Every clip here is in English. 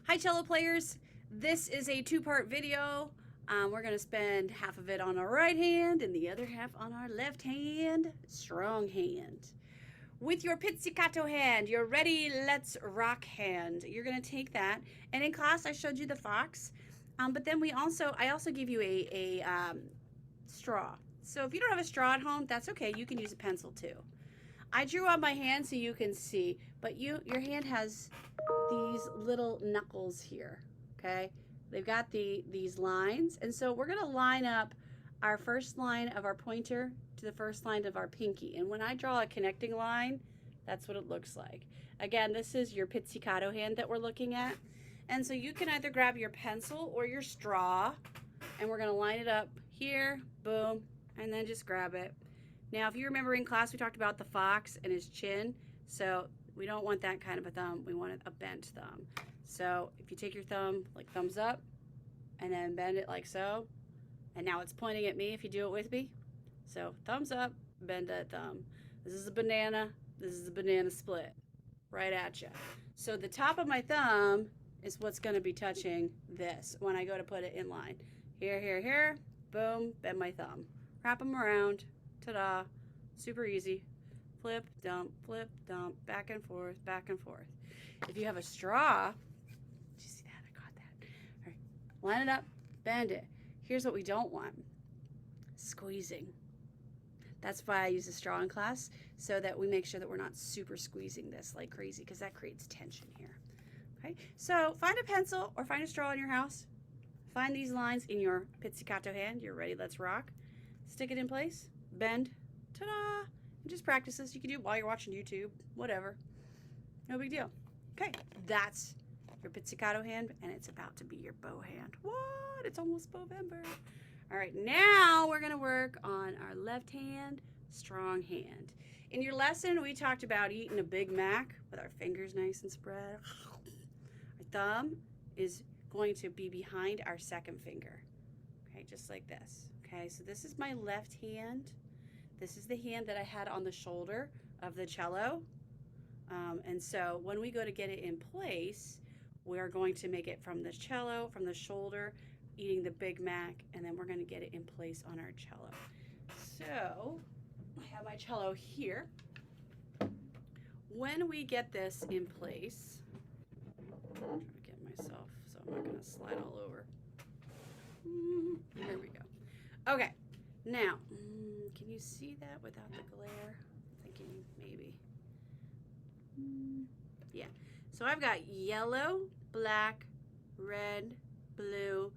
Hi cello players, this is a two-part video. We're going to spend half of it on our right hand and the other half on our left hand, strong hand. With your pizzicato hand, your ready, let's rock hand, you're going to take that. And in class I showed you the fox, but then I also give you a straw. So if you don't have a straw at home, that's okay, you can use a pencil too. I drew on my hand so you can see, but your hand has these little knuckles here, okay? They've got these lines, and so we're gonna line up our first line of our pointer to the first line of our pinky. And when I draw a connecting line, that's what it looks like. Again, this is your pizzicato hand that we're looking at. And so you can either grab your pencil or your straw, and we're gonna line it up here, boom, and then just grab it. Now, if you remember in class, we talked about the fox and his chin. So we don't want that kind of a thumb. We want a bent thumb. So if you take your thumb, like thumbs up, and then bend it like so, and now it's pointing at me if you do it with me. So thumbs up, bend that thumb. This is a banana. This is a banana split, right at you. So the top of my thumb is what's going to be touching this when I go to put it in line. Here, here, here, boom, bend my thumb. Wrap them around. Ta-da, super easy. Flip, dump, back and forth, back and forth. If you have a straw, did you see that? I got that. All right, line it up, bend it. Here's what we don't want, squeezing. That's why I use a straw in class, so that we make sure that we're not super squeezing this like crazy, because that creates tension here. Okay, so find a pencil or find a straw in your house. Find these lines in your pizzicato hand. You're ready, let's rock. Stick it in place. Bend, ta-da, and just practice this. You can do it while you're watching YouTube, whatever, no big deal. Okay, that's your pizzicato hand, and it's about to be your bow hand. What? It's almost Bowember. All right, now we're gonna work on our left hand, strong hand. In your lesson, we talked about eating a Big Mac with our fingers nice and spread. Our thumb is going to be behind our second finger, okay, just like this. Okay, so this is my left hand. This is the hand that I had on the shoulder of the cello. And so when we go to get it in place, we are going to make it from the cello, from the shoulder, eating the Big Mac, and then we're going to get it in place on our cello. So I have my cello here. When we get this in place, I'm trying to get myself so I'm not going to slide all over. There we go. Okay, now, can you see that without the glare? I'm thinking maybe. Yeah, so I've got yellow, black, red, blue,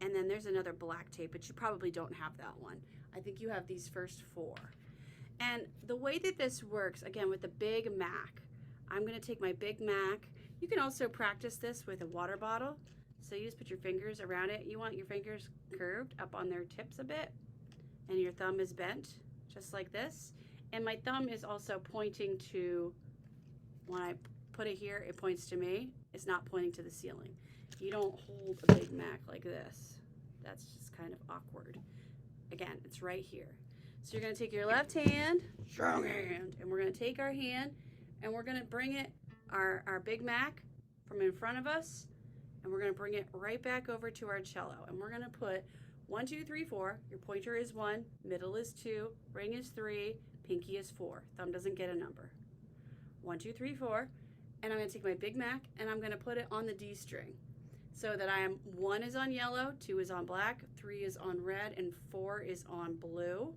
and then there's another black tape, but you probably don't have that one. I think you have these first four. And the way that this works, again, with the Big Mac, I'm gonna take my Big Mac. You can also practice this with a water bottle. So you just put your fingers around it. You want your fingers curved up on their tips a bit, and your thumb is bent, just like this. And my thumb is also pointing to, when I put it here, it points to me. It's not pointing to the ceiling. You don't hold a Big Mac like this. That's just kind of awkward. Again, it's right here. So you're gonna take your left hand, strong hand, and we're gonna take our hand, and we're gonna bring it, our Big Mac, from in front of us, and we're going to bring it right back over to our cello. And we're going to put 1, 2, 3, 4. Your pointer is 1, middle is 2, ring is 3, pinky is 4. Thumb doesn't get a number. 1, 2, 3, 4. And I'm going to take my Big Mac and I'm going to put it on the D string. So that 1 is on yellow, 2 is on black, 3 is on red, and 4 is on blue.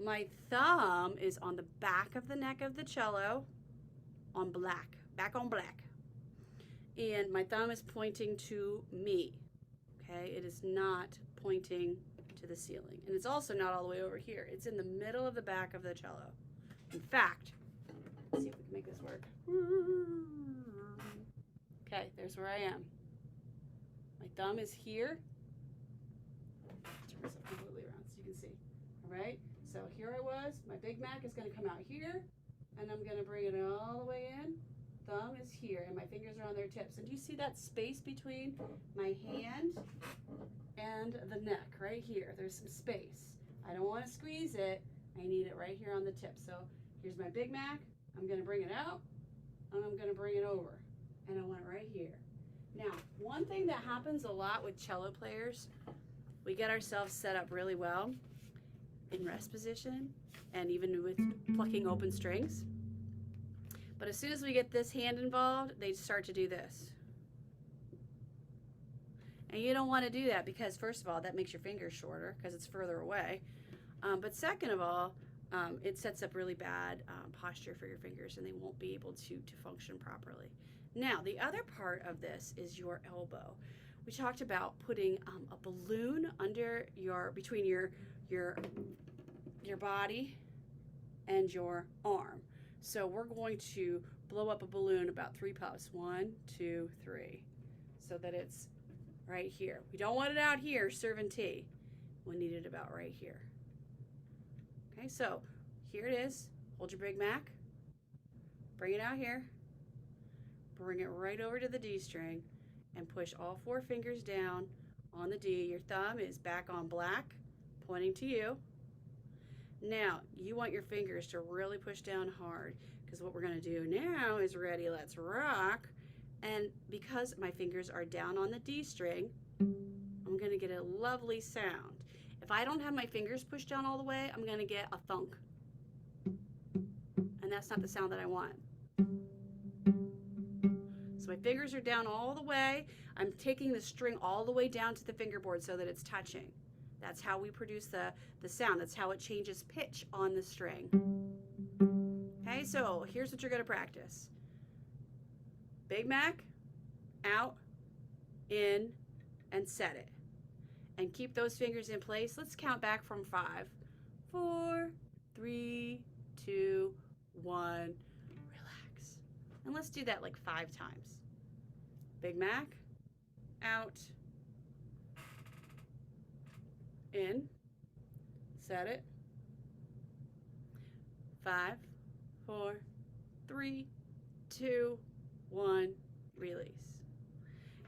My thumb is on the back of the neck of the cello on black, back on black. And my thumb is pointing to me, okay? It is not pointing to the ceiling. And it's also not all the way over here. It's in the middle of the back of the cello. In fact, let's see if we can make this work. Okay, there's where I am. My thumb is here. Turn this up completely around so you can see. All right, so here I was. My Big Mac is gonna come out here, and I'm gonna bring it all the way in. Thumb is here and my fingers are on their tips. And do you see that space between my hand and the neck right here? There's some space. I don't want to squeeze it. I need it right here on the tip. So here's my Big Mac. I'm going to bring it out and I'm going to bring it over. And I want it right here. Now, one thing that happens a lot with cello players, we get ourselves set up really well in rest position and even with plucking open strings. But as soon as we get this hand involved, they start to do this. And you don't want to do that because, first of all, that makes your fingers shorter because it's further away. But second of all, it sets up really bad posture for your fingers and they won't be able to function properly. Now, the other part of this is your elbow. We talked about putting a balloon under between your body and your arm. So we're going to blow up a balloon about 3 puffs. 1, 2, 3. So that it's right here. We don't want it out here serving tea. We need it about right here. Okay, so here it is. Hold your Big Mac. Bring it out here. Bring it right over to the D string and push all 4 fingers down on the D. Your thumb is back on black, pointing to you. Now, you want your fingers to really push down hard because what we're going to do now is ready, let's rock. And because my fingers are down on the D string, I'm going to get a lovely sound. If I don't have my fingers pushed down all the way, I'm going to get a thunk. And that's not the sound that I want. So my fingers are down all the way. I'm taking the string all the way down to the fingerboard so that it's touching. That's how we produce the sound. That's how it changes pitch on the string. Okay, so here's what you're going to practice. Big Mac, out, in, and set it. And keep those fingers in place. Let's count back from 5. 4, 3, 2, 1. Relax. And let's do that like 5 times. Big Mac, out, in, set it. 5, 4, 3, 2, 1, release.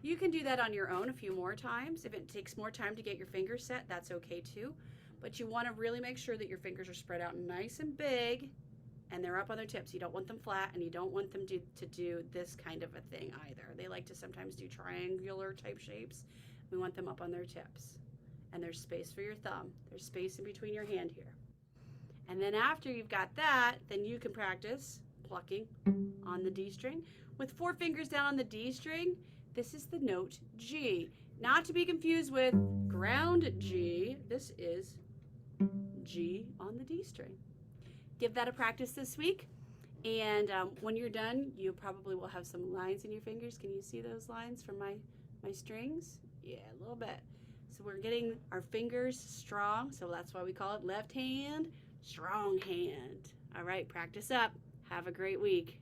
You can do that on your own a few more times. If it takes more time to get your fingers set, that's okay too. But you want to really make sure that your fingers are spread out nice and big and they're up on their tips. You don't want them flat and you don't want them to do this kind of a thing either. They like to sometimes do triangular type shapes. We want them up on their tips. And there's space for your thumb. There's space in between your hand here. And then after you've got that, then you can practice plucking on the D string. With 4 fingers down on the D string, this is the note G. Not to be confused with ground G. This is G on the D string. Give that a practice this week. And when you're done, you probably will have some lines in your fingers. Can you see those lines from my strings? Yeah, a little bit. So we're getting our fingers strong. So that's why we call it left hand, strong hand. All right, practice up. Have a great week.